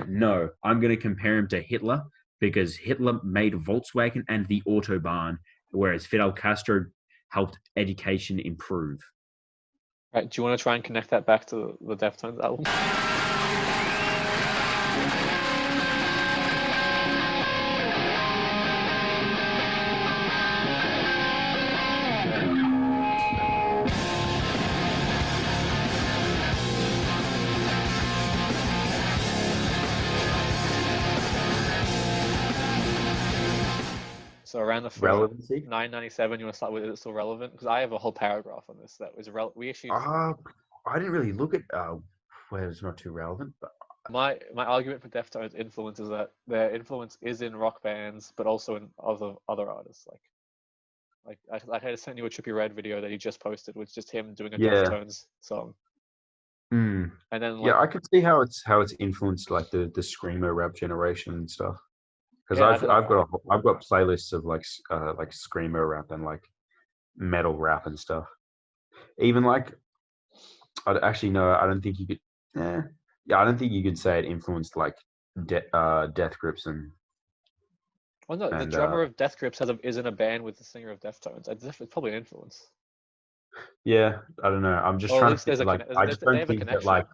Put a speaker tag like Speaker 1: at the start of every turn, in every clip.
Speaker 1: No, I'm going to compare him to Hitler because Hitler made Volkswagen and the Autobahn, whereas Fidel Castro helped education improve.
Speaker 2: Right, do you want to try and connect that back to the Deftones album? So around the
Speaker 1: Relevancy?
Speaker 2: 997, you want to start with is it still relevant? Because I have a whole paragraph on this that was we issued.
Speaker 1: I didn't really look at where it's not too relevant, but
Speaker 2: My argument for Deftones' influence is that their influence is in rock bands, but also in other artists. Like I had to send you a Trippie Redd video that he just posted, which is just him doing a Deftones song.
Speaker 1: And
Speaker 2: then
Speaker 1: I could see how it's influenced like the screamo rap generation and stuff. Because I've got playlists of like screamo rap and like metal rap and stuff. Even like, I don't think you could. I don't think you could say it influenced like Death Grips and.
Speaker 2: Well, no, the drummer of Death Grips is in a band with the singer of Deftones. It's probably an influence.
Speaker 1: Yeah, I don't know. I'm just trying to think, like. I just don't think that like.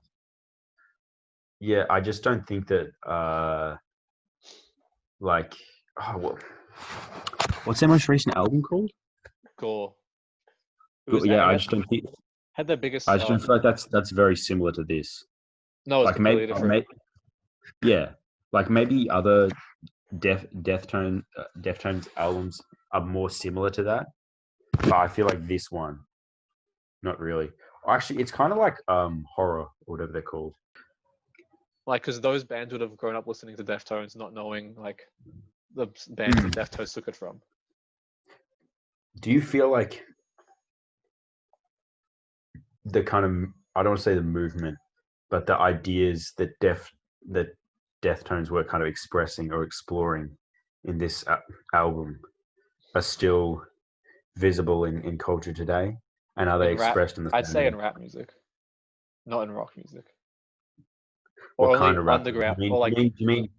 Speaker 1: Yeah, I just don't think that like. Oh, what's their most recent album called?
Speaker 2: Gore.
Speaker 1: Yeah, I just don't think.
Speaker 2: Had the biggest.
Speaker 1: I just don't feel like that's very similar to this.
Speaker 2: No, it's like completely different.
Speaker 1: Like maybe other Deftones albums are more similar to that, but I feel like this one, not really. Actually, it's kind of like horror or whatever they're called.
Speaker 2: Like, because those bands would have grown up listening to Deftones, not knowing like the bands that Deftones took it from.
Speaker 1: Do you feel like the kind of, I don't want to say the movement, but the ideas that Deftones were kind of expressing or exploring in this album are still visible in culture today? And are they expressed in the
Speaker 2: I'd say in rap music, not in rock music.
Speaker 1: What kind of rap? Do you mean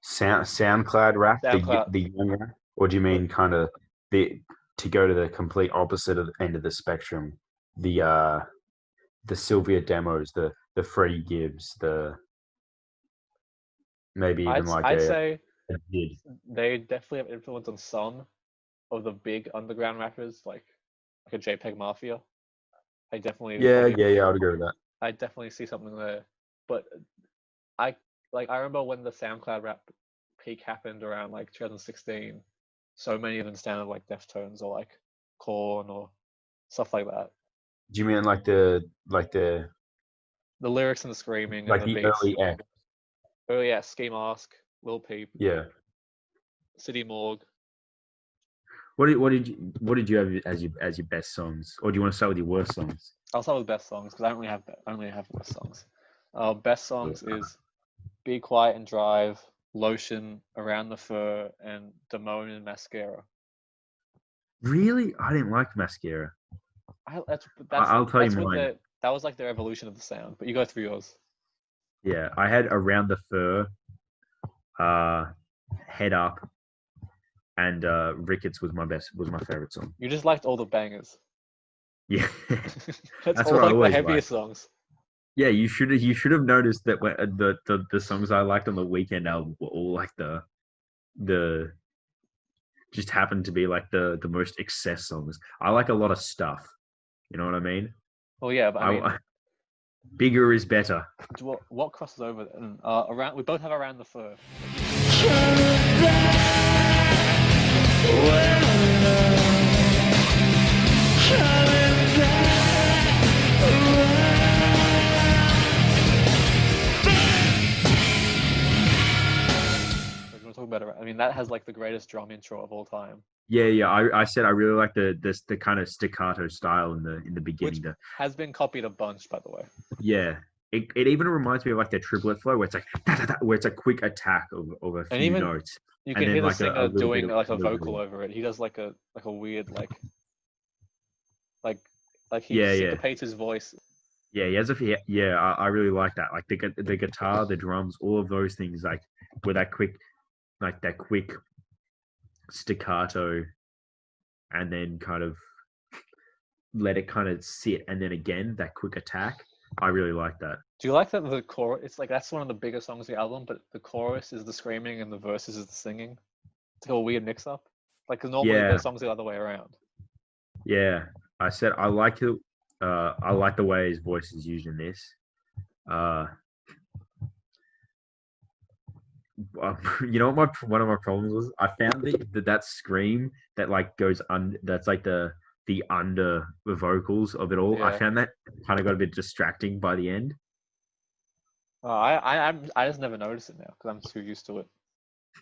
Speaker 1: SoundCloud rap, the young rap? Or do you mean kind of to go to the complete opposite of the end of the spectrum, the Sylvia Demos, the Freddie Gibbs, maybe even
Speaker 2: I'd say they definitely have influence on some of the big underground rappers, like a JPEG Mafia. I definitely
Speaker 1: I would agree with that.
Speaker 2: I definitely see something there, but I remember when the SoundCloud rap peak happened around like 2016. So many of them sounded like Deftones or like Korn or stuff like that.
Speaker 1: Do you mean like the
Speaker 2: lyrics and the screaming,
Speaker 1: like
Speaker 2: and
Speaker 1: the
Speaker 2: beats? Early Ski Mask, Lil Peep, City Morgue.
Speaker 1: What did you have as your best songs, or do you want to start with your worst songs?
Speaker 2: I'll start with best songs because I only have best songs. Best songs is Be Quiet and Drive, Lotion, Around the Fur, and Damone and Mascara.
Speaker 1: Really? I didn't like Mascara.
Speaker 2: I'll tell you mine. That was like their evolution of the sound, but you go through yours.
Speaker 1: Yeah, I had Around the Fur, Head Up, and Ricketts was my favorite song.
Speaker 2: You just liked all the bangers.
Speaker 1: Yeah,
Speaker 2: that's all like the heaviest songs.
Speaker 1: Yeah, you should have noticed that when, the songs I liked on the Weekend album were all like the just happened to be like the most excess songs. I like a lot of stuff. You know what I mean?
Speaker 2: Well, yeah, but
Speaker 1: bigger is better.
Speaker 2: What crosses over then? We both have Around the Fur. I mean, that has like the greatest drum intro of all time.
Speaker 1: Yeah. I said I really like the kind of staccato style in the beginning.
Speaker 2: Which has been copied a bunch, by the way.
Speaker 1: Yeah, it even reminds me of like their triplet flow, where it's like where it's a quick attack of a few notes.
Speaker 2: You can hear the singer doing like a vocal over it. He does like a weird like he syncopates his voice.
Speaker 3: Yeah, he has yeah. I really like that. Like the guitar, the drums, all of those things. Like with that quick staccato, and then kind of let it kind of sit, and then again that quick attack. I really like that.
Speaker 2: Do you like that the chorus? It's like that's one of the bigger songs of the album, but the chorus is the screaming and the verses is the singing. It's like a weird mix-up. Like, 'cause normally
Speaker 3: Yeah,
Speaker 2: the songs the other way around.
Speaker 3: yeah. I said I like it. I like the way his voice is used in this. Uh, you know what one of my problems was? I found that scream that like goes on. That's like the under the vocals of it all. I
Speaker 2: Yeah.
Speaker 3: found that kind of got a bit distracting by the end.
Speaker 2: I just never noticed it now because I'm too used to it.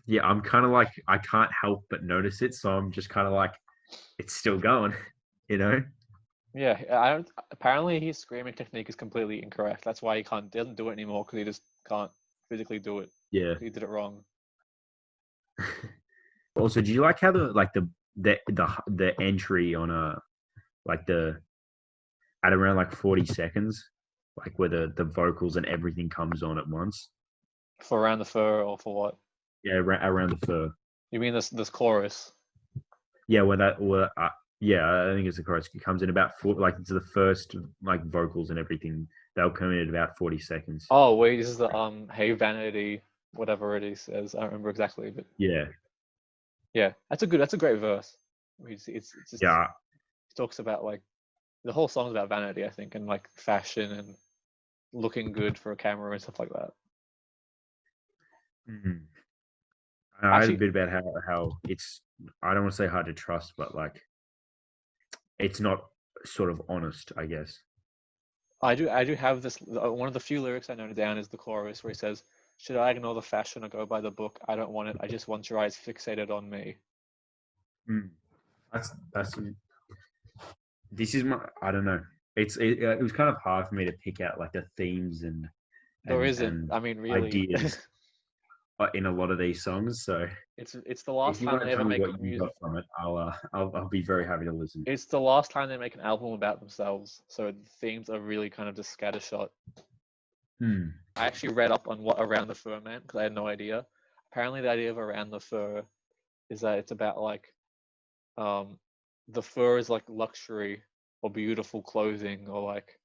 Speaker 3: Yeah, I'm kind of like I can't help but notice it, so I'm just kind of like it's still going, you know?
Speaker 2: Yeah, I don't. Apparently, his screaming technique is completely incorrect. That's why he doesn't do it anymore because he just can't physically do it.
Speaker 3: Yeah.
Speaker 2: He did it wrong.
Speaker 3: Also, do you like how the entry on a like the at around like 40 seconds, like where the vocals and everything comes on at once?
Speaker 2: For Around the Fur or for what?
Speaker 3: Yeah, around the fur.
Speaker 2: You mean this chorus?
Speaker 3: Yeah, yeah, I think it's the chorus. It comes in about like it's the first like vocals and everything. They'll come in at about 40 seconds.
Speaker 2: Oh wait, this is the Hey Vanity, whatever it is. Says I don't remember exactly, but
Speaker 3: Yeah,
Speaker 2: yeah, that's a great verse. It's just
Speaker 3: yeah,
Speaker 2: it talks about like the whole song's about vanity, I think, and like fashion and looking good for a camera and stuff like that.
Speaker 3: mhm. I had a
Speaker 2: Actually,
Speaker 3: bit about how it's. I don't want to say hard to trust, but like it's not sort of honest, I guess.
Speaker 2: I do have this. One of the few lyrics I noted down is the chorus where he says, "Should I ignore the fashion or go by the book? I don't want it. I just want your eyes fixated on me."
Speaker 3: Mm. That's this is my I don't know. It was kind of hard for me to pick out like the themes
Speaker 2: There
Speaker 3: and
Speaker 2: isn't. I mean, really,
Speaker 3: ideas in a lot of these songs. So
Speaker 2: it's the
Speaker 3: if
Speaker 2: last
Speaker 3: you
Speaker 2: time
Speaker 3: want
Speaker 2: they
Speaker 3: to
Speaker 2: ever
Speaker 3: tell me
Speaker 2: make
Speaker 3: what you
Speaker 2: music.
Speaker 3: got from it, I'll be very happy to listen.
Speaker 2: It's the last time they make an album about themselves, so the themes are really kind of just scattershot.
Speaker 3: Hmm.
Speaker 2: I actually read up on what Around the Fur meant because I had no idea. Apparently, the idea of Around the Fur is that it's about like um, the fur is like luxury or beautiful clothing or like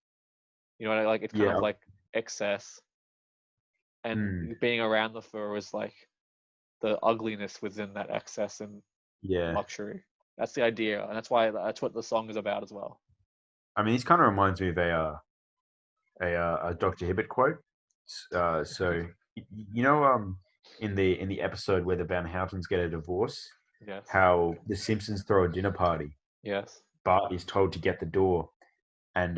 Speaker 2: like it's kind of
Speaker 3: Yeah.
Speaker 2: like excess, and
Speaker 3: Hmm.
Speaker 2: being around the fur is like the ugliness within that excess and
Speaker 3: Yeah.
Speaker 2: luxury. That's the idea, and that's what the song is about as well.
Speaker 1: I mean, this kind of reminds me of a Dr. Hibbert quote. So you know, in the episode where the Van Houtens get a divorce,
Speaker 2: Yes.
Speaker 1: how the Simpsons throw a dinner party.
Speaker 2: Yes.
Speaker 1: Bart is told to get the door, and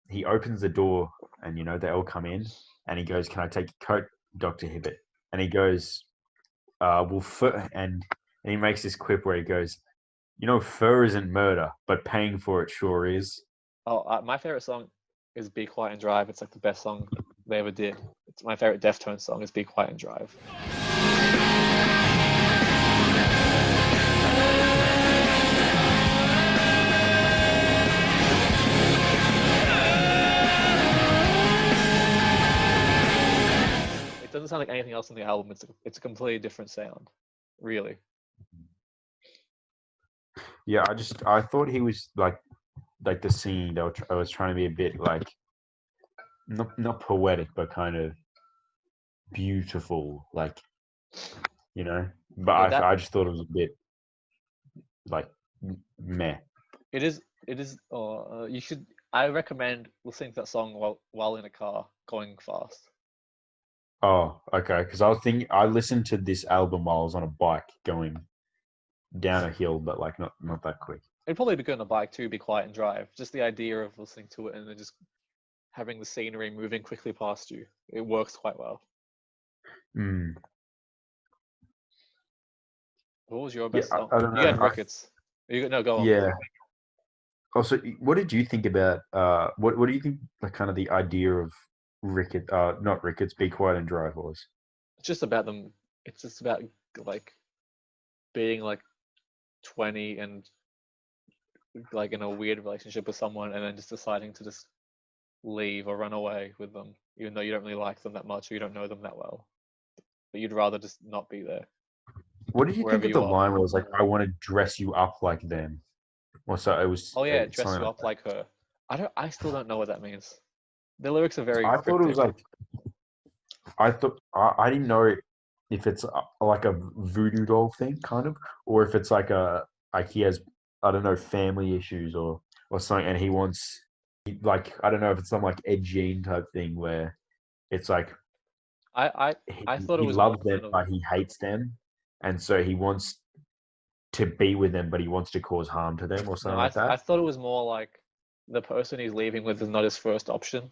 Speaker 1: he opens the door, and they all come in, and he goes, "Can I take your coat, Dr. Hibbert?" And he goes, "Well, fur," and he makes this quip where he goes, "Fur isn't murder, but paying for it sure is."
Speaker 2: Oh, my favorite song is "Be Quiet and Drive." It's like the best song they ever did. It's my favorite Deftones song is "Be Quiet and Drive." It doesn't sound like anything else on the album. It's a completely different sound, really.
Speaker 1: Yeah, I thought he was like the singing. I was trying to be a bit like not poetic, but kind of beautiful, like But
Speaker 2: Yeah, that
Speaker 1: I just thought it was a bit like meh.
Speaker 2: it is. It is. You should. I recommend listening to that song while in a car going fast.
Speaker 1: Oh, okay. Because I listened to this album while I was on a bike going down a hill, but like not that quick.
Speaker 2: It'd probably be good on a bike too. Be quiet and drive. Just the idea of listening to it and then just having the scenery moving quickly past you. It works quite well.
Speaker 1: Mm.
Speaker 2: What was your
Speaker 1: Yeah,
Speaker 2: best song?
Speaker 1: I don't
Speaker 2: You
Speaker 1: know.
Speaker 2: had Ricketts. No, go on.
Speaker 1: Yeah. Also, what did you think about what do you think like kind of the idea of Rickett not Ricketts, Be Quiet and Drive was?
Speaker 2: It's just about them. It's just about like being like 20 and like in a weird relationship with someone, and then just deciding to just leave or run away with them, even though you don't really like them that much or you don't know them that well. But you'd rather just not be there.
Speaker 1: What did you think
Speaker 2: Wherever
Speaker 1: of the
Speaker 2: you are.
Speaker 1: line where it was like, "I want to dress you up like them"? Or so it was.
Speaker 2: Oh yeah, dress
Speaker 1: something
Speaker 2: you
Speaker 1: like
Speaker 2: up like her. I still don't know what that means. The lyrics are very
Speaker 1: I thought it was
Speaker 2: cryptic.
Speaker 1: like I didn't know if it's like a voodoo doll thing, kind of, or if it's like he has, I don't know, family issues or something, and he wants, like, I don't know if it's some like Ed Gein type thing where it's like
Speaker 2: I thought it
Speaker 1: he
Speaker 2: was more
Speaker 1: loves them
Speaker 2: kind of
Speaker 1: but he hates them, and so he wants to be with them but he wants to cause harm to them or
Speaker 2: no.
Speaker 1: something like that.
Speaker 2: I thought it was more like the person he's leaving with is not his first option,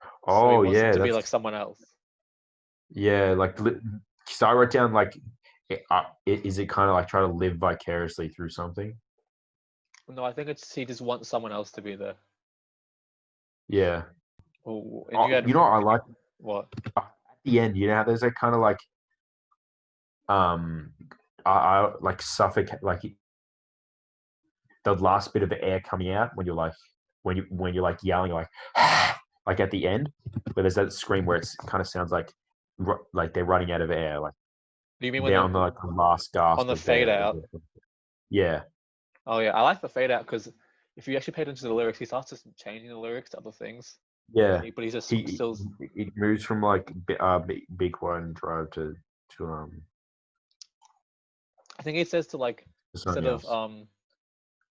Speaker 2: so he
Speaker 1: Oh
Speaker 2: wants them
Speaker 1: yeah,
Speaker 2: to be like
Speaker 1: that's
Speaker 2: someone else.
Speaker 1: yeah. Like, so I wrote down like, is it kind of like try to live vicariously through something?
Speaker 2: No, I think it's he just wants someone else to be there.
Speaker 1: Yeah.
Speaker 2: Oh, and you had
Speaker 1: You know what I like
Speaker 2: what?
Speaker 1: at the end? You know how there's that kind of like um, I like suffocate, like the last bit of air coming out when you're like when you're like yelling like like at the end, but there's that scream where it kind of sounds like they're running out of air, like
Speaker 2: Do you mean when
Speaker 1: down like the last gasp
Speaker 2: on the
Speaker 1: of
Speaker 2: fade
Speaker 1: their,
Speaker 2: out?
Speaker 1: yeah.
Speaker 2: Oh yeah, I like the fade out because if you actually pay attention to the lyrics, he starts just changing the lyrics to other things.
Speaker 1: Yeah,
Speaker 2: But he's just
Speaker 1: he
Speaker 2: still.
Speaker 1: it moves from like big one drive to
Speaker 2: I think he says to like
Speaker 1: something
Speaker 2: instead of
Speaker 1: else.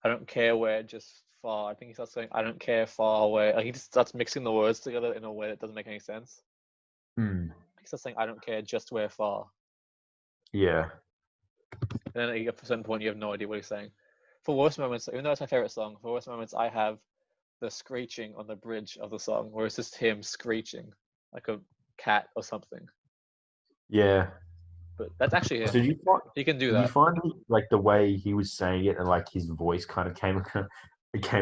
Speaker 2: I don't care where, just far. I think he starts saying I don't care far away. Like he just starts mixing the words together in a way that doesn't make any sense.
Speaker 1: Hmm.
Speaker 2: He starts saying I don't care, just where far.
Speaker 1: Yeah.
Speaker 2: And then at a certain point, you have no idea what he's saying. For worst moments, even though it's my favorite song, for worst moments, I have the screeching on the bridge of the song, where it's just him screeching like a cat or something.
Speaker 1: Yeah.
Speaker 2: But that's actually
Speaker 1: So
Speaker 2: him. He can do
Speaker 1: did you
Speaker 2: that.
Speaker 1: find like the way he was saying it and like his voice kind of came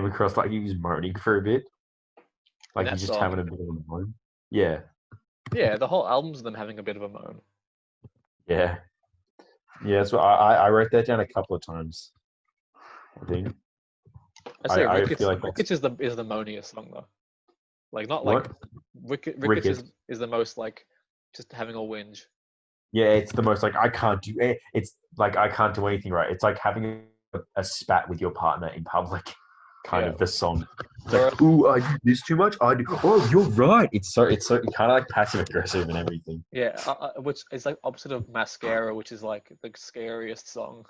Speaker 1: across like he was moaning for a bit,
Speaker 2: In
Speaker 1: like
Speaker 2: that
Speaker 1: he's just
Speaker 2: song,
Speaker 1: having a bit of a moan. Yeah.
Speaker 2: yeah, the whole album's them having a bit of a moan.
Speaker 1: Yeah. Yeah. So I wrote that down a couple of times. I think
Speaker 2: I say
Speaker 1: I feel like that's
Speaker 2: Ricketts is the moaniest song though. Like not like
Speaker 1: what
Speaker 2: Ricketts
Speaker 1: Ricketts.
Speaker 2: is the most like just having a whinge.
Speaker 1: Yeah, it's the most like I can't do it. It's like I can't do anything right. It's like having a spat with your partner in public, kind
Speaker 2: Yeah.
Speaker 1: of the song. It's
Speaker 2: Whereas,
Speaker 1: like, ooh, I do this too much. I do. Oh, you're right. It's so kind of like passive aggressive and everything.
Speaker 2: yeah, which is like opposite of Mascara, which is like the scariest song.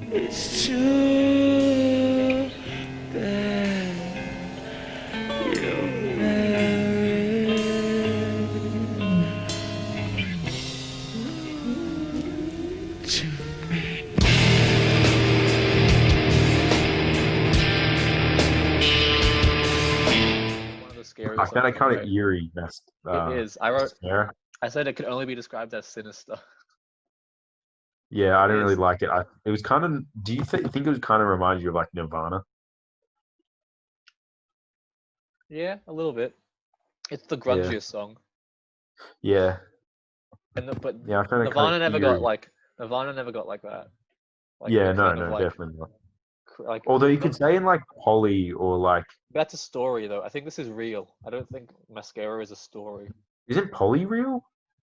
Speaker 4: It's too bad you're married to me.
Speaker 2: One of the
Speaker 1: I
Speaker 2: scariest
Speaker 1: found
Speaker 2: songs
Speaker 1: it kind of
Speaker 2: ever.
Speaker 1: eerie.
Speaker 2: It is. I wrote.
Speaker 1: Yeah.
Speaker 2: I said it could only be described as sinister.
Speaker 1: Yeah, I
Speaker 2: It
Speaker 1: didn't really
Speaker 2: is.
Speaker 1: like it. It was kind of. Do you think it was kind of reminded you of like Nirvana?
Speaker 2: Yeah, a little bit. It's the
Speaker 1: Yeah.
Speaker 2: grungiest song,
Speaker 1: Yeah.
Speaker 2: but
Speaker 1: Yeah, I found it kind
Speaker 2: Nirvana
Speaker 1: of
Speaker 2: never got
Speaker 1: eerie.
Speaker 2: like Nirvana never got like that. Like the
Speaker 1: Yeah, no,
Speaker 2: kind of
Speaker 1: no,
Speaker 2: like
Speaker 1: definitely not.
Speaker 2: like
Speaker 1: Although you could
Speaker 2: not,
Speaker 1: say in like Polly or like,
Speaker 2: that's a story though. I think this is real. I don't think Mascara is a story.
Speaker 1: isn't Polly real?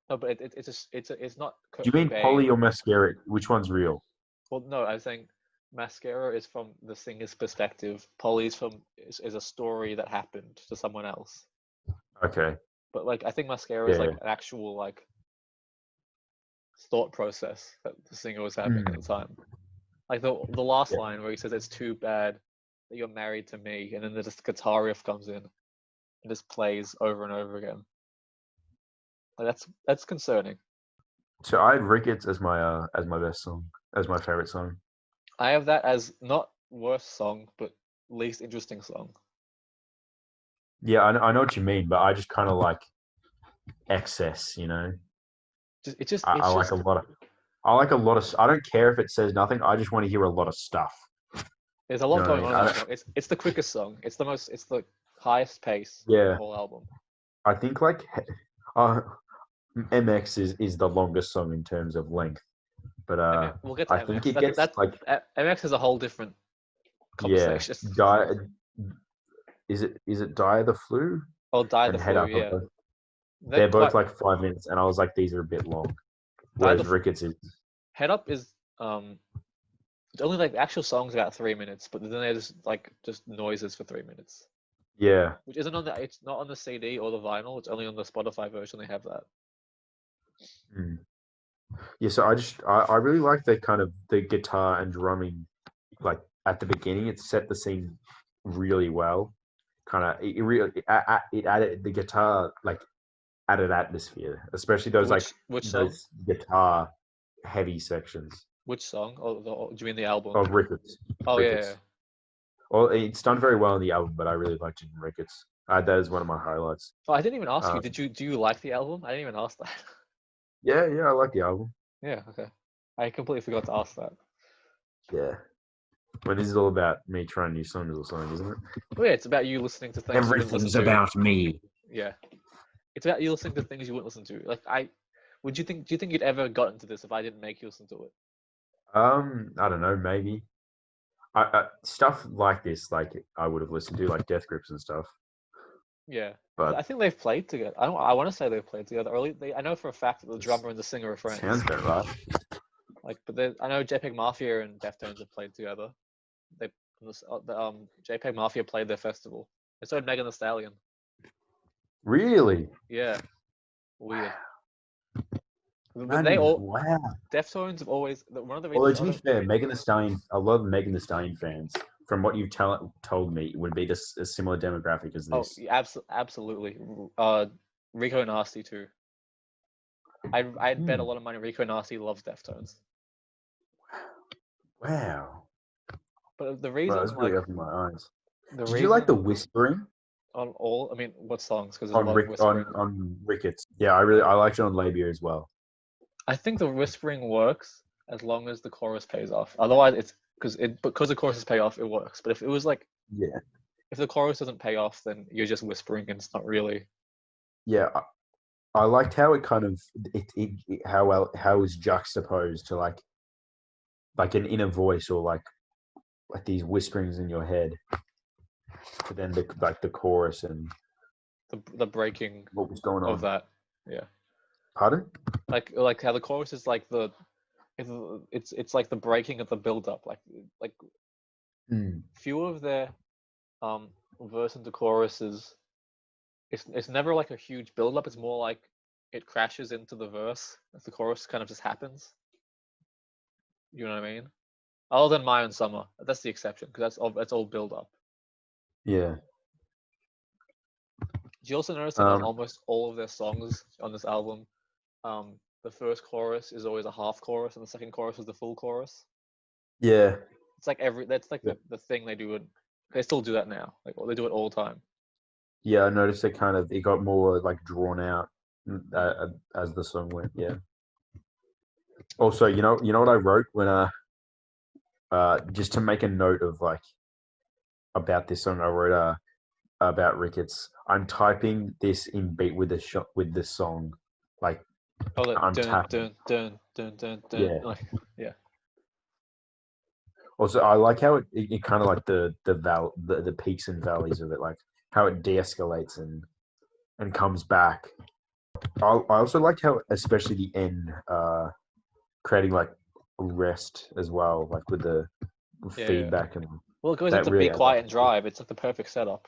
Speaker 2: No, but it's not
Speaker 1: Do you mean Polly
Speaker 2: Cobain.
Speaker 1: or Mascara? Which one's real?
Speaker 2: Well, no, I was saying Mascara is from the singer's perspective. Polly's is a story that happened to someone else.
Speaker 1: Okay.
Speaker 2: But like I think Mascara is
Speaker 1: Yeah.
Speaker 2: like an actual like thought process that the singer was having at
Speaker 1: Hmm.
Speaker 2: the time. Like the last
Speaker 1: Yeah.
Speaker 2: line where he says it's too bad that you're married to me, and then the just guitar riff comes in and just plays over and over again. Like that's concerning.
Speaker 1: So I had Ricketts as my best song, as my favorite song.
Speaker 2: I have that as not worst song, but least interesting song.
Speaker 1: Yeah, I know what you mean, but I just kind of like excess, you know. I
Speaker 2: It's
Speaker 1: like a
Speaker 2: just
Speaker 1: lot of. I like a lot of. I don't care if it says nothing. I just want to hear a lot of stuff.
Speaker 2: there's a
Speaker 1: You
Speaker 2: lot
Speaker 1: know what I
Speaker 2: going
Speaker 1: mean?
Speaker 2: on in that song. It's the quickest song. It's the highest pace of the
Speaker 1: Yeah,
Speaker 2: whole album.
Speaker 1: I think like uh, MX is the longest song in terms of length, but
Speaker 2: We'll get to
Speaker 1: I think
Speaker 2: MX.
Speaker 1: it gets like
Speaker 2: MX is a whole different
Speaker 1: yeah,
Speaker 2: conversation.
Speaker 1: is it Die of the Flu
Speaker 2: Oh, Die
Speaker 1: and
Speaker 2: the
Speaker 1: Head
Speaker 2: Flu,
Speaker 1: Up?
Speaker 2: yeah.
Speaker 1: They're both like 5 minutes, and I was like, these are a bit long. Whereas
Speaker 2: the
Speaker 1: Ricketts is
Speaker 2: Head Up is it's only like the actual song's about 3 minutes, but then there's like just noises for 3 minutes,
Speaker 1: yeah.
Speaker 2: which isn't on the it's not on the CD or the vinyl. It's only on the Spotify version. They have that.
Speaker 1: Mm. Yeah, so I really like the kind of the guitar and drumming, like at the beginning. It set the scene really well. Kind of it added the guitar like added atmosphere, especially those
Speaker 2: Which song?
Speaker 1: those guitar heavy sections.
Speaker 2: Which song? Oh, do you mean the album?
Speaker 1: Oh, Ricketts.
Speaker 2: Oh
Speaker 1: Ricketts.
Speaker 2: yeah.
Speaker 1: Well, it's done very well in the album, but I really liked it in Ricketts. That is one of my highlights.
Speaker 2: Oh, I didn't even ask you. Do you like the album? I didn't even ask that.
Speaker 1: Yeah, I like the album.
Speaker 2: Yeah. Okay. I completely forgot to ask that.
Speaker 1: Yeah. When this is all about me trying new songs or something, isn't it?
Speaker 2: Oh yeah, it's about you listening to things.
Speaker 3: Everything's about me.
Speaker 2: Yeah. It's about you listening to things you wouldn't listen to. Like do you think you'd ever got into this if I didn't make you listen to it?
Speaker 1: I don't know, maybe. Stuff like this, like I would have listened to, like Death Grips and stuff.
Speaker 2: Yeah,
Speaker 1: but
Speaker 2: I think they've played together. I want to say they've played together. I know for a fact that the drummer and the singer are friends.
Speaker 1: Sounds about right.
Speaker 2: Like, but I know JPEG Mafia and Deftones have played together. JPEG Mafia played their festival. And so did Megan Thee Stallion.
Speaker 1: Really?
Speaker 2: Yeah. Weird.
Speaker 1: Man, wow.
Speaker 2: Deftones have always one of the
Speaker 1: reasons. Although to be fair, Megan Thee Stallion, a lot of Megan Thee Stallion fans, from what you've told me, would be a similar demographic as this.
Speaker 2: Oh, yeah, absolutely. Rico Nasty too. I'd bet a lot of money Rico Nasty loves Deftones.
Speaker 1: Wow.
Speaker 2: But the reason
Speaker 1: that's really opened my eyes. Did you
Speaker 2: you
Speaker 1: like the whispering?
Speaker 2: On all, I mean, what songs? Because
Speaker 1: on Ricketts. Yeah, I liked it on Labia as well.
Speaker 2: I think the whispering works as long as the chorus pays off. Otherwise, it's because the choruses pay off, it works. But if it was like, if the chorus doesn't pay off, then you're just whispering and it's not really.
Speaker 1: Yeah, I liked how it kind of how it was juxtaposed to like an inner voice or like these whisperings in your head, but then the chorus and
Speaker 2: the breaking
Speaker 1: what was going on
Speaker 2: of that. Yeah.
Speaker 1: Pardon?
Speaker 2: Like how the chorus is like it's like the breaking of the build up. Like few of their verse into choruses. It's never like a huge build up. It's more like it crashes into the verse as the chorus kind of just happens. You know what I mean? Other than My Own Summer, that's the exception because that's all build up.
Speaker 1: Yeah.
Speaker 2: Do you also notice that on almost all of their songs on this album, the first chorus is always a half chorus and the second chorus is the full chorus?
Speaker 1: Yeah.
Speaker 2: It's like that's like the thing they do. They still do that now. Like they do it all the time.
Speaker 1: Yeah, I noticed it got more like drawn out as the song went. Yeah. Also, you know what I wrote when just to make a note of like about this song, I wrote about Ricketts. I'm typing this in beat with the song, like
Speaker 2: I'm tapping. Dun.
Speaker 1: Yeah.
Speaker 2: Like, yeah.
Speaker 1: Also, I like how it kind of like the peaks and valleys of it, like how it de-escalates and comes back. I also liked how, especially the end, creating like rest as well, like with the feedback and.
Speaker 2: Well, it goes into really Be Quiet and Drive. It's like the perfect setup.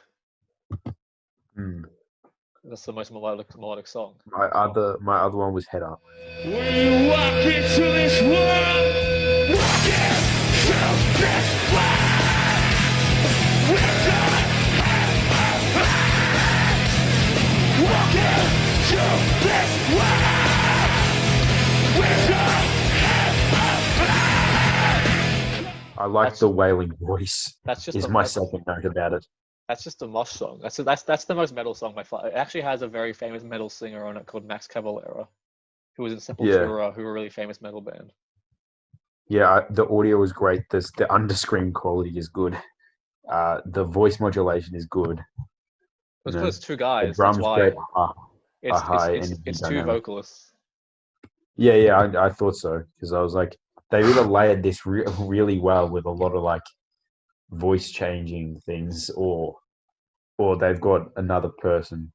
Speaker 2: That's the most melodic song.
Speaker 1: My other one was Head Up.
Speaker 4: When you walk into this world, walk into this world, with your head high. Walk into this world, with your head high.
Speaker 1: I like the wailing voice.
Speaker 2: That's just
Speaker 1: my second note about it.
Speaker 2: That's just a mosh song. That's the most metal song by far. It actually has a very famous metal singer on it called Max Cavalera, who was in Sepultura, who were a really famous metal band. Yeah,
Speaker 1: the audio was great. The underscreen quality is good. The voice modulation is good.
Speaker 2: It's because it's two guys.
Speaker 1: The drums
Speaker 2: that's why
Speaker 1: great.
Speaker 2: It's two vocalists.
Speaker 1: Yeah, I thought so because I was like, they really layered this really well with a lot of like voice changing things or or they've got another person.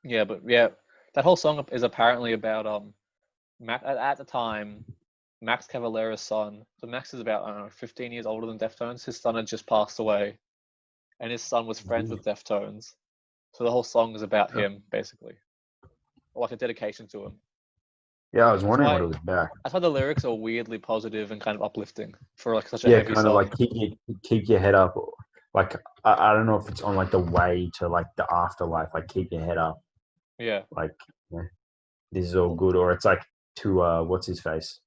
Speaker 2: Yeah, but yeah, that whole song is apparently about at the time, Max Cavalera's son. So Max is about, I don't know, 15 years older than Deftones. His son had just passed away, and his son was friends with Deftones. So the whole song is about him, basically, or like a dedication to him.
Speaker 1: Yeah, I was wondering what it was about.
Speaker 2: That's why the lyrics are weirdly positive and kind of uplifting for like such a
Speaker 1: Yeah,
Speaker 2: heavy
Speaker 1: kind
Speaker 2: song.
Speaker 1: of like keep your head up. Like I don't know if it's on like the way to like the afterlife. Like keep your head up.
Speaker 2: Yeah.
Speaker 1: Like this is all good, or it's like to what's his face,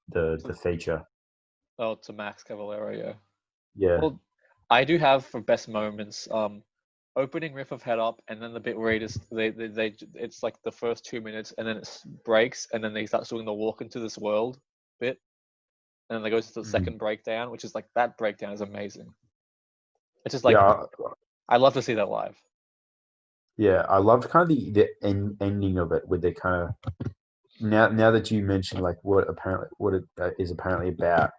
Speaker 1: the feature.
Speaker 2: Oh, to Max Cavalera, yeah.
Speaker 1: Yeah.
Speaker 2: Well, I do have for best moments, opening riff of Head Up, and then the bit where he just they it's like the first 2 minutes, and then it breaks, and then they start doing the walk into this world bit, and then they go to the second breakdown, which is like that breakdown is amazing. It's just like I love to see that live.
Speaker 1: Yeah, I loved kind of the ending of it with the kind of now that you mentioned like what it is apparently about.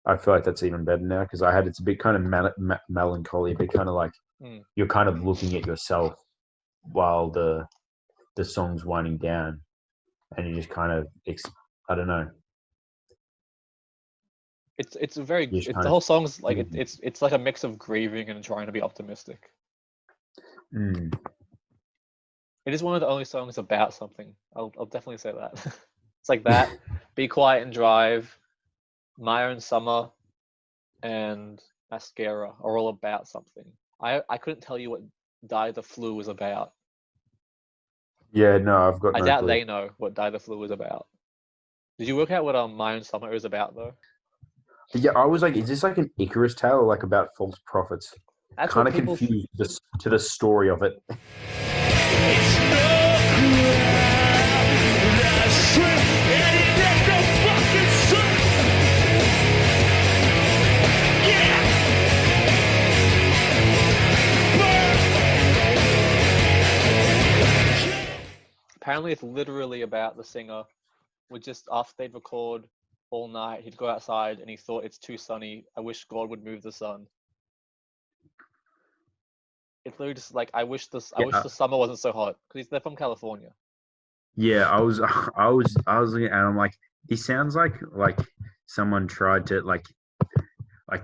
Speaker 1: I feel like that's even better now because it's a bit kind of melancholy, a bit kind of like you're kind of looking at yourself while the song's winding down, and you just kind of I don't know.
Speaker 2: It's a very the whole song's like it's like a mix of grieving and trying to be optimistic. It is one of the only songs about something. I'll definitely say that. It's like that, Be Quiet and Drive, My Own Summer, and Mascara are all about something. I couldn't tell you what Die the Flu was about.
Speaker 1: Yeah, no, I've got.
Speaker 2: I doubt they know what Die the Flu was about. Did you work out what My Own Summer is about though?
Speaker 1: Yeah, I was like, is this like an Icarus tale or like about false prophets?
Speaker 2: That's
Speaker 1: kind of confused to the story of it.
Speaker 4: It's no crowd, that's true, and it ain't no fucking truth. Yeah.
Speaker 2: Apparently, it's literally about the singer would just after they'd record all night, he'd go outside and he thought it's too sunny. I wish God would move the sun. It's literally just like I wish the summer wasn't so hot because they're from California.
Speaker 3: Yeah, I was looking and I'm like, this sounds like someone tried to like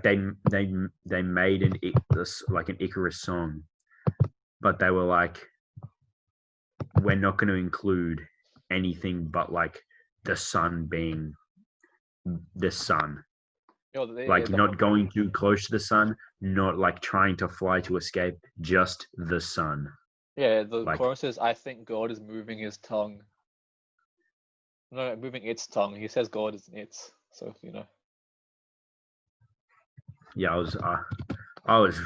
Speaker 3: they made an Icarus song, but they were like, we're not going to include anything but like the sun being the sun. Not going too close to the sun, not like trying to fly to escape, just the sun.
Speaker 2: Yeah, the chorus is, I think God is moving his tongue. No, moving its tongue. He says God is its, so you know.
Speaker 3: Yeah, I was.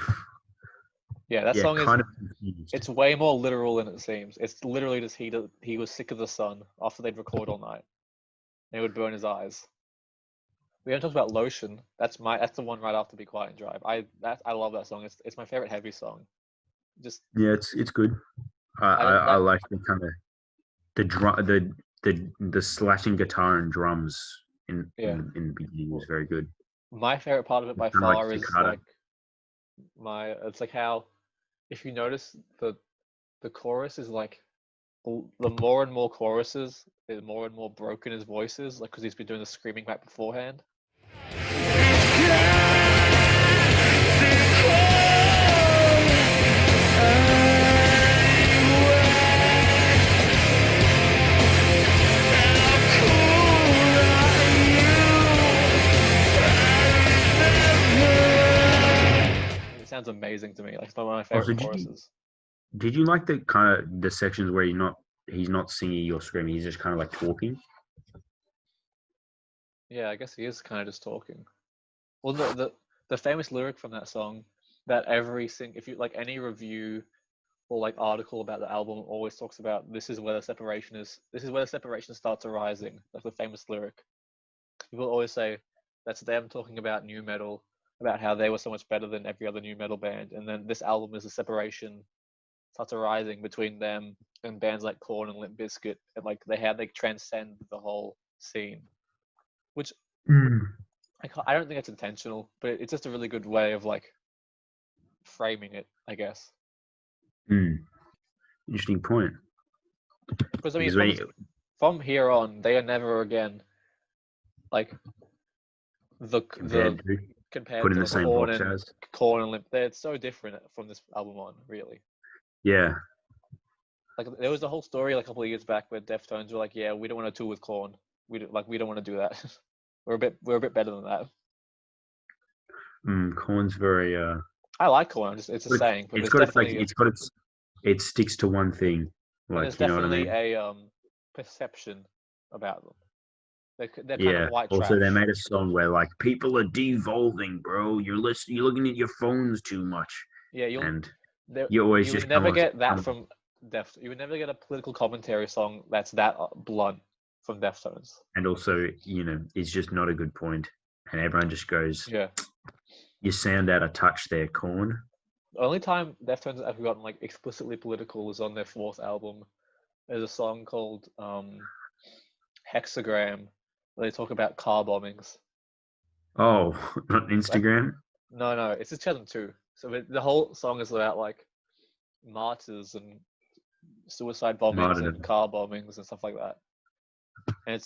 Speaker 2: Yeah, that song
Speaker 3: kind
Speaker 2: is.
Speaker 3: Of confused.
Speaker 2: It's way more literal than it seems. It's literally just he was sick of the sun after they'd record all night. And it would burn his eyes. We haven't talked about Lotion. That's the one right after Be Quiet and Drive. I love that song. It's my favorite heavy song. Just
Speaker 3: it's good. I like the kind of the drum the slashing guitar and drums in the beginning was very good.
Speaker 2: My favorite part of it by far is like it's like how if you notice the chorus is like the more and more choruses, the more and more broken his voice is, like because he's been doing the screaming back beforehand. It sounds amazing to me. Like it's one of my favorite choruses.
Speaker 3: Did you like the kind of the sections where he's not singing or screaming, he's just kind of like talking?
Speaker 2: Yeah, I guess he is kind of just talking. Well, the famous lyric from that song that if you like any review or like article about the album always talks about this is where the separation starts arising. That's the famous lyric. People always say that's them talking about nu metal, about how they were so much better than every other nu metal band, and then this album is a separation starts arising between them and bands like Korn and Limp Bizkit, and like they transcend the whole scene, which I don't think it's intentional, but it's just a really good way of like framing it, I guess.
Speaker 3: Interesting point.
Speaker 2: Because I mean,
Speaker 3: Because
Speaker 2: from here on, they are never again like the
Speaker 3: compared to
Speaker 2: compared
Speaker 3: put in
Speaker 2: to
Speaker 3: the same
Speaker 2: Korn
Speaker 3: box
Speaker 2: and
Speaker 3: as.
Speaker 2: Korn and Limp. They're so different from this album on, really.
Speaker 3: Yeah.
Speaker 2: Like there was the whole story like a couple of years back where Deftones were like, "Yeah, we don't want to tour with Korn. We don't want to do that. we're a bit better than that."
Speaker 3: Korn's very
Speaker 2: I like Korn. It's a saying, but
Speaker 3: it's
Speaker 2: there's
Speaker 3: got
Speaker 2: definitely
Speaker 3: it sticks to one thing.
Speaker 2: and
Speaker 3: Like,
Speaker 2: there's
Speaker 3: you know what I
Speaker 2: definitely
Speaker 3: mean?
Speaker 2: a perception about them. They're kind
Speaker 3: Yeah.
Speaker 2: of white
Speaker 3: Also,
Speaker 2: trash.
Speaker 3: they made a song where like people are devolving, bro. You're looking at your phones too much,
Speaker 2: Yeah,
Speaker 3: and you always
Speaker 2: you
Speaker 3: just
Speaker 2: would never
Speaker 3: come
Speaker 2: get that
Speaker 3: on-
Speaker 2: from You would never get a political commentary song that's that blunt from Deftones.
Speaker 3: And also, it's just not a good point, and everyone just goes,
Speaker 2: Yeah.
Speaker 3: "You sound out of touch there, Korn."
Speaker 2: The only time Deftones have gotten like explicitly political is on their 4th album. There's a song called Hexagram where they talk about car bombings.
Speaker 3: Oh, on Instagram.
Speaker 2: No, it's just 2002. So the whole song is about like martyrs and suicide bombings and car bombings and stuff like that. And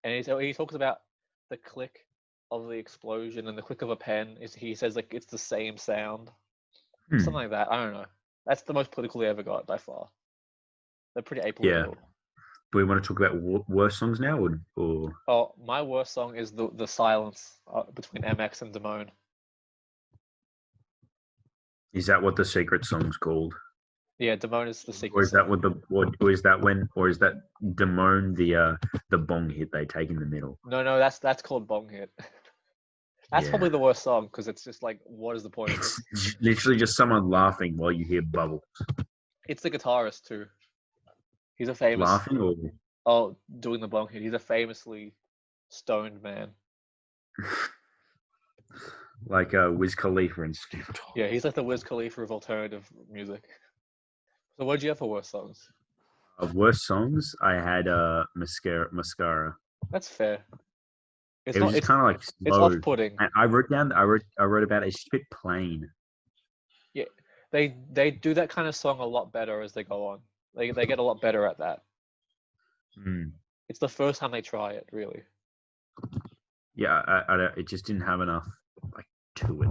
Speaker 2: he talks about the click of the explosion and the click of a pen. He says like it's the same sound, something like that. I don't know. That's the most political they ever got by far. They're pretty apolitical.
Speaker 3: Yeah. Do we want to talk about worse songs now, or?
Speaker 2: Oh, my worst song is the silence between MX and Damone.
Speaker 3: Is that what the secret song's called?
Speaker 2: Yeah, Damone is the secret.
Speaker 3: Or is that or is that Damone the bong hit they take in the middle?
Speaker 2: No, that's called Bong Hit. That's probably the worst song because it's just like, what is the point of this?
Speaker 3: It's literally just someone laughing while you hear bubbles.
Speaker 2: It's the guitarist too. He's a famous
Speaker 3: Laughing or
Speaker 2: doing the Bong Hit. He's a famously stoned man.
Speaker 3: like Wiz Khalifa and Snoop Dogg.
Speaker 2: Yeah, he's like the Wiz Khalifa of alternative music. So what did you have for worst songs?
Speaker 3: Of worst songs, I had Mascara.
Speaker 2: That's fair.
Speaker 3: It was just kind of like slow.
Speaker 2: It's off-putting.
Speaker 3: And I wrote about it. It's just a bit plain.
Speaker 2: Yeah, they do that kind of song a lot better as they go on. They get a lot better at that. It's the first time they try it, really.
Speaker 3: Yeah, it just didn't have enough like to it.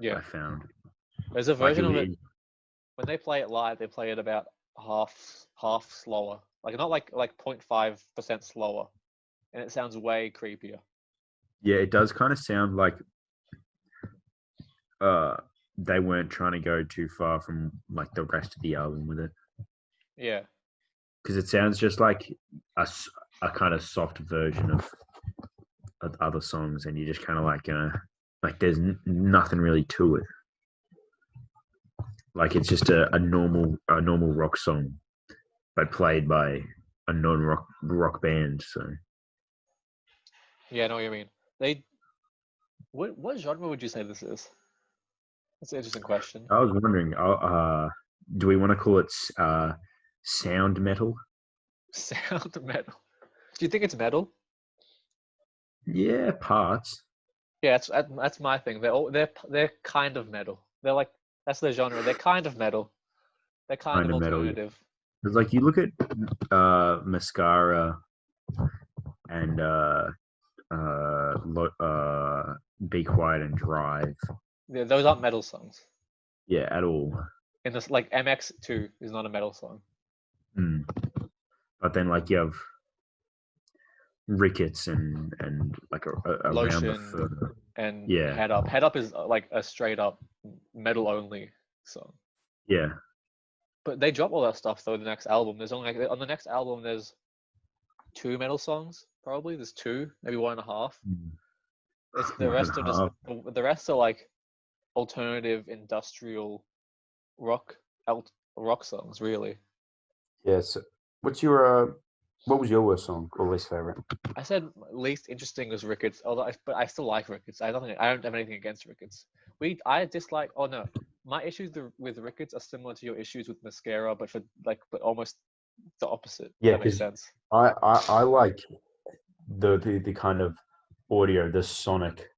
Speaker 2: Yeah,
Speaker 3: I found.
Speaker 2: There's a version of it when they play it live. They play it about half slower, like not like 0.5% slower, and it sounds way creepier.
Speaker 3: Yeah, it does kind of sound like they weren't trying to go too far from like the rest of the album with it.
Speaker 2: Yeah,
Speaker 3: because it sounds just like a kind of soft version of other songs, and you just kind of like there's nothing really to it. Like it's just a normal rock song, but played by a non-rock band. So
Speaker 2: yeah, I know what you mean. What genre would you say this is? That's an interesting question.
Speaker 3: I was wondering, do we want to call it sound metal?
Speaker 2: Sound metal. Do you think it's metal?
Speaker 3: Yeah, parts.
Speaker 2: Yeah, that's my thing. They're kind of metal. They're like that's their genre. They're kind of metal. They're kind of alternative.
Speaker 3: Because like you look at Mascara and Be Quiet and Drive.
Speaker 2: Yeah, those aren't metal songs.
Speaker 3: Yeah, at all.
Speaker 2: In this, like MX2 is not a metal song.
Speaker 3: But then like you have Rickets and like a
Speaker 2: Lotion and Head Up. Head Up is like a straight up metal only song.
Speaker 3: Yeah.
Speaker 2: But they drop all that stuff though. The next album, there's only on the next album there's 2 metal songs probably. There's 2, maybe 1.5. It's the rest are just the rest are like alternative industrial rock songs really.
Speaker 1: Yeah. So what was your worst song or least favorite?
Speaker 2: I said least interesting was Rickets, although but I still like Rickets. I don't have anything against Rickets. I dislike. Oh no, my issues with Rickets are similar to your issues with Mascara, but but almost the opposite.
Speaker 1: Yeah,
Speaker 2: that makes sense.
Speaker 1: I like the kind of audio, the sonic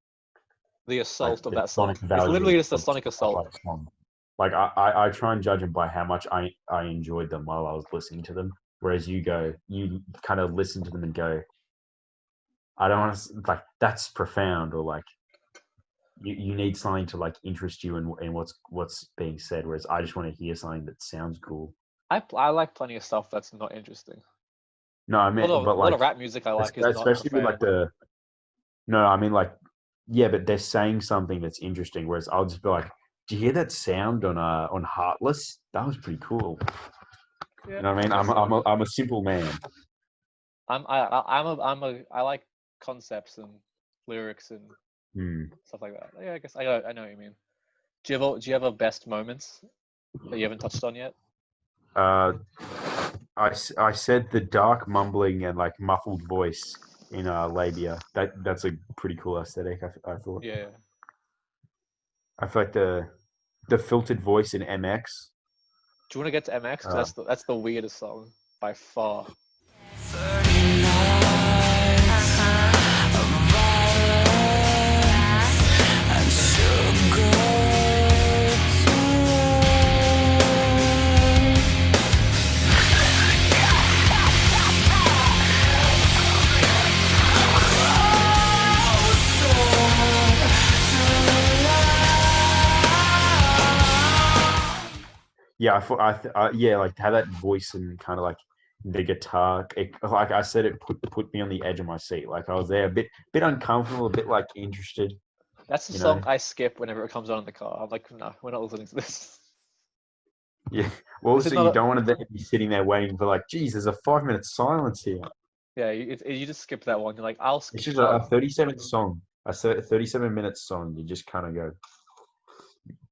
Speaker 2: the assault of
Speaker 1: the
Speaker 2: that song.
Speaker 1: sonic
Speaker 2: It's
Speaker 1: value
Speaker 2: literally just a
Speaker 1: of
Speaker 2: sonic
Speaker 1: stuff
Speaker 2: assault.
Speaker 1: like song. Like I try and judge them by how much I enjoyed them while I was listening to them. Whereas you kind of listen to them and go, I don't want to like that's profound, or like you need something to like interest you in what's being said. Whereas I just want to hear something that sounds cool.
Speaker 2: I like plenty of stuff that's not interesting.
Speaker 1: No, I mean,
Speaker 2: A
Speaker 1: but
Speaker 2: lot
Speaker 1: like
Speaker 2: of rap music I like is not
Speaker 1: especially with
Speaker 2: profound.
Speaker 1: like no, I mean like yeah, but they're saying something that's interesting. Whereas I'll just be like, do you hear that sound on Heartless? That was pretty cool.
Speaker 2: Yeah,
Speaker 1: You know what I mean?
Speaker 2: guess so.
Speaker 1: I'm a simple man.
Speaker 2: I like concepts and lyrics and
Speaker 1: Hmm.
Speaker 2: stuff like that. Yeah, I guess I know what you mean. Do you have a best moments that you haven't touched on yet?
Speaker 1: I said the dark mumbling and like muffled voice in labia. That's a pretty cool aesthetic. I thought.
Speaker 2: Yeah.
Speaker 1: I feel like the filtered voice in MX.
Speaker 2: Do you want to get to MX? Because that's the weirdest song by far.
Speaker 1: Yeah, I thought yeah, like how that voice and kind of like the guitar. Like I said, it put me on the edge of my seat. Like I was there, a bit uncomfortable, a bit like interested.
Speaker 2: That's the
Speaker 1: You
Speaker 2: song
Speaker 1: know?
Speaker 2: I skip whenever it comes on in the car. I'm like, no, we're not listening to this.
Speaker 1: Yeah. Well,
Speaker 2: This is
Speaker 1: also
Speaker 2: not
Speaker 1: you
Speaker 2: a-
Speaker 1: don't want to then be sitting there waiting for like, geez, there's a 5 minute silence here.
Speaker 2: Yeah, you just skip that one. You're like, I'll skip.
Speaker 1: It's just a 37 song, a 37-minute song. You just kind of go,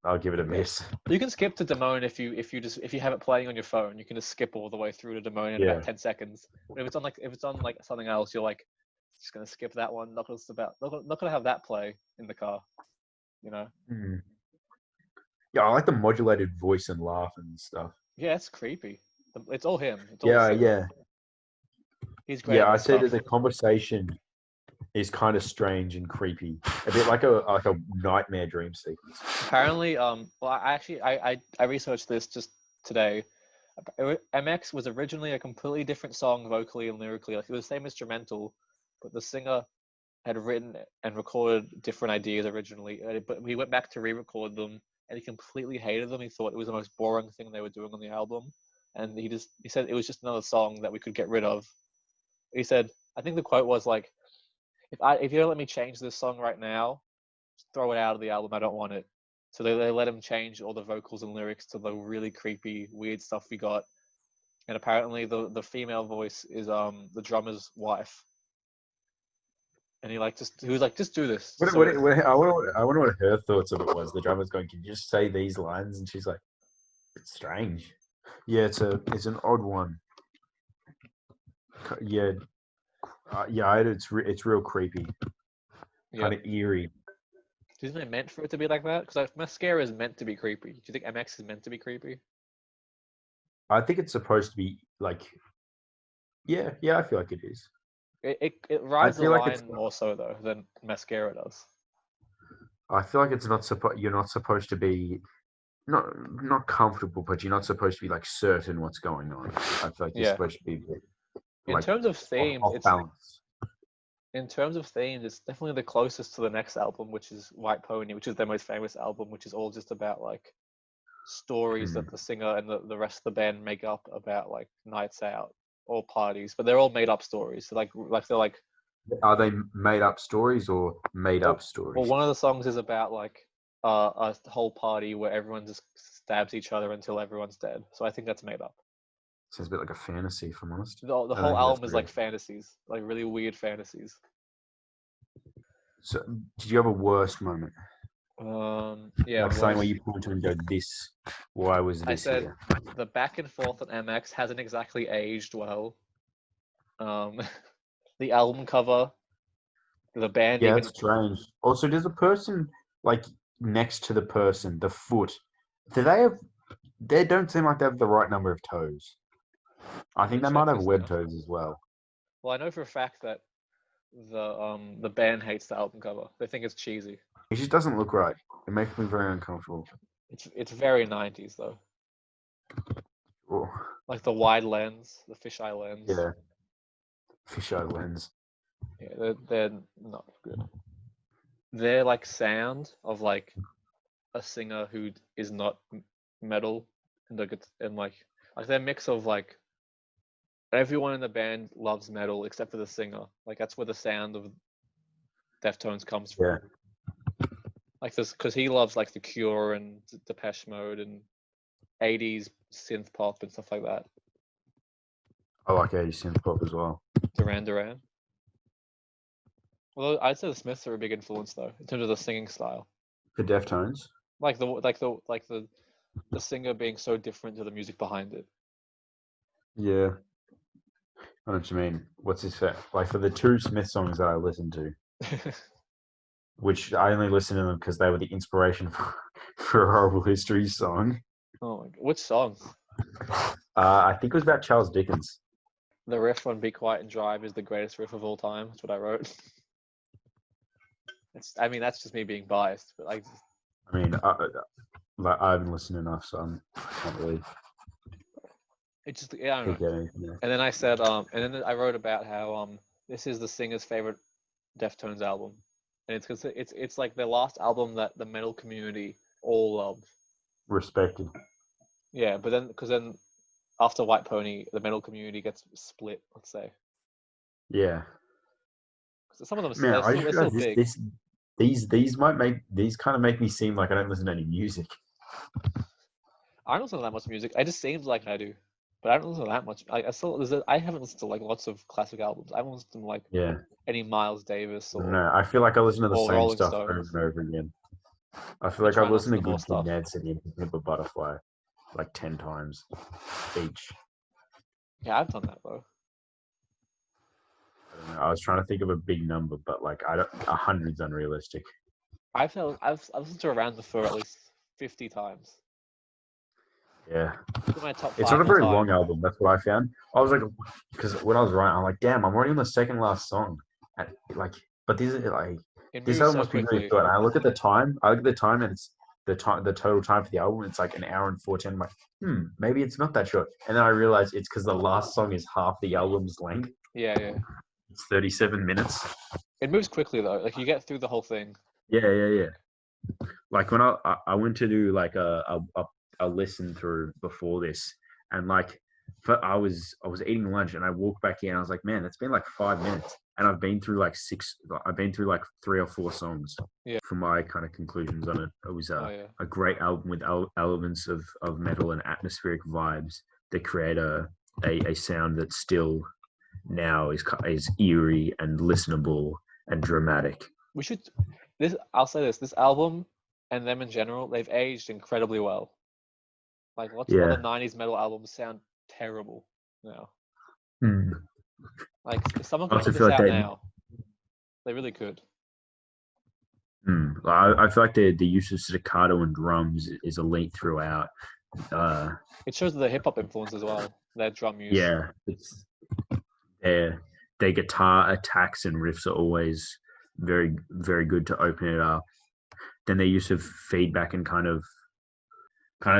Speaker 1: I'll give it a miss.
Speaker 2: You can skip to Damone if you have it playing on your phone. You can just skip all the way through to Damone in
Speaker 1: Yeah.
Speaker 2: about 10 seconds. But if it's on like something else, you're like, just gonna skip that one. Not gonna have that play in the car. You know?
Speaker 1: Hmm. Yeah, I like the modulated voice and laugh and stuff.
Speaker 2: Yeah, it's creepy. It's all him. It's all
Speaker 1: Yeah,
Speaker 2: the singer.
Speaker 1: yeah,
Speaker 2: He's great at
Speaker 1: yeah. I
Speaker 2: that
Speaker 1: said
Speaker 2: stuff.
Speaker 1: that the conversation is kind of strange and creepy, a bit like a nightmare dream sequence.
Speaker 2: Apparently, well, I researched this just today. MX was originally a completely different song vocally and lyrically. Like it was the same instrumental, but the singer had written and recorded different ideas originally. But he went back to re-record them, and he completely hated them. He thought it was the most boring thing they were doing on the album, and he said it was just another song that we could get rid of. He said, I think the quote was like, if you don't let me change this song right now, just throw it out of the album. I don't want it. So they let him change all the vocals and lyrics to the really creepy, weird stuff we got. And apparently the female voice is the drummer's wife. And he was like, just do this.
Speaker 1: I wonder what her thoughts of it was. The drummer's going, "Can you just say these lines?" And she's like, "It's strange." Yeah, it's an odd one. Yeah, it's real creepy, kind of eerie.
Speaker 2: Isn't it meant for it to be like that? Because like, Mascara is meant to be creepy. Do you think MX is meant to be creepy?
Speaker 1: I think it's supposed to be like, yeah, I feel like it is.
Speaker 2: It rides the
Speaker 1: feel like it's
Speaker 2: line more so though than Mascara does.
Speaker 1: I feel like it's not supposed. You're not supposed to be not comfortable, but you're not supposed to be like certain what's going on. I feel like you're supposed to be a bit,
Speaker 2: In
Speaker 1: like,
Speaker 2: terms of themes,
Speaker 1: off balance.
Speaker 2: In terms of themes, it's definitely the closest to the next album, which is White Pony, which is their most famous album, which is all just about like stories that the singer and the rest of the band make up about like nights out or parties, but they're all made up stories. So they're like.
Speaker 1: Are they made up stories or made up stories?
Speaker 2: Well, one of the songs is about like a whole party where everyone just stabs each other until everyone's dead. So I think that's made up.
Speaker 1: Sounds a bit like a fantasy, if I'm honest.
Speaker 2: The whole album is like fantasies, like really weird fantasies.
Speaker 1: So, did you have a worst moment?
Speaker 2: Yeah.
Speaker 1: Like something where you point to and go, "This, why was this?"
Speaker 2: I said
Speaker 1: here?
Speaker 2: the back and forth on MX hasn't exactly aged well. The album cover, the band.
Speaker 1: Yeah, that's strange. Also, does the person like next to the person, the foot, do they have? They don't seem like they have the right number of toes. I think they might have web toes as well.
Speaker 2: Well, I know for a fact that the band hates the album cover. They think it's cheesy.
Speaker 1: It just doesn't look right. It makes me very uncomfortable.
Speaker 2: It's very 90s though.
Speaker 1: Oh,
Speaker 2: Like the wide lens, the fisheye lens.
Speaker 1: yeah. Fisheye lens.
Speaker 2: Yeah, they're not good. Their like sound of like a singer who is not metal and like their mix of like everyone in the band loves metal except for the singer. Like that's where the sound of Deftones comes from.
Speaker 1: Yeah.
Speaker 2: Like this, because he loves like The Cure and Depeche Mode and 80s synth pop and stuff like that.
Speaker 1: I like 80s synth pop as well.
Speaker 2: Duran Duran. Although I'd say the Smiths are a big influence though, in terms of the singing style.
Speaker 1: The Deftones.
Speaker 2: Like the singer being so different to the music behind it.
Speaker 1: Yeah. I know what you mean. What's his fa Like for the two Smith songs that I listened to, which I only listened to them because they were the inspiration for a Horrible History song.
Speaker 2: Oh my god. Which song?
Speaker 1: I think it was about Charles Dickens.
Speaker 2: The riff on Be Quiet and Drive is the greatest riff of all time. That's what I wrote. I mean, that's just me being biased, but like,
Speaker 1: I mean, I haven't listened enough, so I can't really
Speaker 2: it just, yeah, I don't
Speaker 1: get
Speaker 2: know.
Speaker 1: anything there.
Speaker 2: And then I said, and then I wrote about how this is the singer's favorite Deftones album, and it's because it's like the last album that the metal community all love.
Speaker 1: Respected.
Speaker 2: Yeah, but then because then after White Pony, the metal community gets split. Let's say.
Speaker 1: Yeah.
Speaker 2: Some of them
Speaker 1: Man, I
Speaker 2: they're
Speaker 1: just
Speaker 2: still
Speaker 1: realized
Speaker 2: big.
Speaker 1: these kind of make me seem like I don't listen to any music.
Speaker 2: I don't listen to that much music. It just seems like I do, but I don't listen to that much. I haven't listened to like lots of classic albums. I haven't listened to like any Miles Davis or
Speaker 1: No, I feel like I listen to the
Speaker 2: or
Speaker 1: same
Speaker 2: Rolling
Speaker 1: stuff over
Speaker 2: Stones.
Speaker 1: and over again. I feel
Speaker 2: I
Speaker 1: like
Speaker 2: try
Speaker 1: I've
Speaker 2: not
Speaker 1: listened to
Speaker 2: to more
Speaker 1: Good Kid,
Speaker 2: stuff.
Speaker 1: Mad City, and Pimp a Butterfly like 10 times each.
Speaker 2: Yeah, I've done that though.
Speaker 1: I don't know. I was trying to think of a big number, but like 100's unrealistic.
Speaker 2: I've listened to Around the Fur at least 50 times.
Speaker 1: Yeah.
Speaker 2: Look at my top
Speaker 1: It's
Speaker 2: five
Speaker 1: not a very
Speaker 2: all
Speaker 1: long
Speaker 2: time.
Speaker 1: album. That's what I found. I was like, because when I was writing, I'm like, damn, I'm already on the second last song. And like, but this is like,
Speaker 2: It
Speaker 1: this
Speaker 2: moves
Speaker 1: album
Speaker 2: so
Speaker 1: must be really
Speaker 2: quickly.
Speaker 1: short. And I look at the time. I look at the time, and it's the total time for the album. It's like an hour and 14. I'm like, maybe it's not that short. And then I realized it's because the last song is half the album's length.
Speaker 2: Yeah.
Speaker 1: It's 37 minutes.
Speaker 2: It moves quickly though. Like you get through the whole thing.
Speaker 1: Yeah. Like when I went to do like a listen through before this, and like I was eating lunch and I walked back in. And I was like, man, it's been like 5 minutes, and I've been through like 3 or 4 songs.
Speaker 2: Yeah.
Speaker 1: For my kind of conclusions on it, it was a great album with elements of metal and atmospheric vibes that create a sound that still now is eerie and listenable and dramatic.
Speaker 2: We should. I'll say this. This album and them in general, they've aged incredibly well. Like lots of other 90s metal albums sound terrible now. Like if someone could put this out now, they really could.
Speaker 1: I feel like the use of staccato and drums is elite throughout.
Speaker 2: It shows the hip hop influence as well. Their drum use.
Speaker 1: Yeah, it's their guitar attacks and riffs are always very, very good to open it up. Then their use of feedback and kind of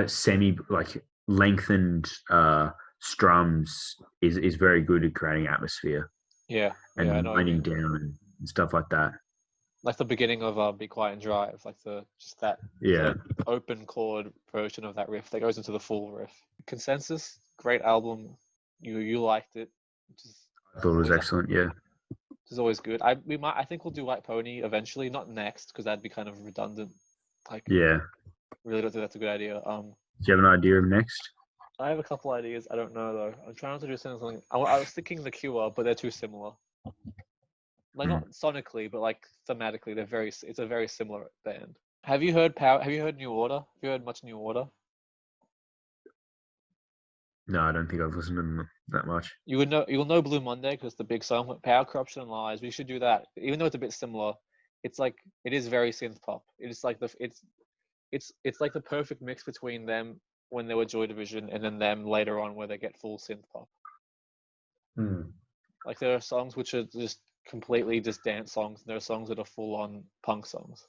Speaker 1: semi like lengthened strums is very good at creating atmosphere.
Speaker 2: Yeah,
Speaker 1: and winding down and stuff like that.
Speaker 2: Like the beginning of Be Quiet and Drive, like the open chord version of that riff that goes into the full riff. Consensus, great album. You liked it.
Speaker 1: I thought it was excellent. Yeah,
Speaker 2: which is always good. I think we'll do White Pony eventually, not next because that'd be kind of redundant. Like really don't think that's a good idea. Do
Speaker 1: you have an idea of next?
Speaker 2: I have a couple ideas. I don't know though. I'm trying not to do something. I was thinking The Cure, but they're too similar. Like not sonically, but like thematically, it's a very similar band. Have you heard Have you heard New Order? Have you heard much New Order?
Speaker 1: No, I don't think I've listened to them that much.
Speaker 2: You'll know Blue Monday because the big song, Power, Corruption, and Lies. We should do that, even though it's a bit similar. It's like it is very synth pop. It's like it's like the perfect mix between them when they were Joy Division and then them later on where they get full synth pop. Like there are songs which are just completely just dance songs, and there are songs that are full on punk songs.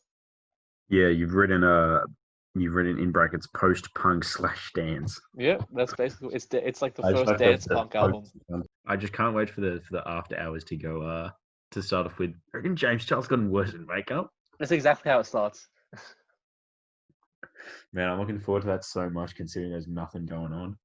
Speaker 3: Yeah, you've written in brackets post-punk / dance.
Speaker 2: Yeah, that's basically it's like the
Speaker 3: I just
Speaker 2: first
Speaker 3: like
Speaker 2: dance
Speaker 3: the
Speaker 2: punk album.
Speaker 3: I just can't wait for the after hours to go to start off with. I reckon James Charles gotten worse in makeup.
Speaker 2: That's exactly how it starts.
Speaker 3: Man, I'm looking forward to that so much considering there's nothing going on.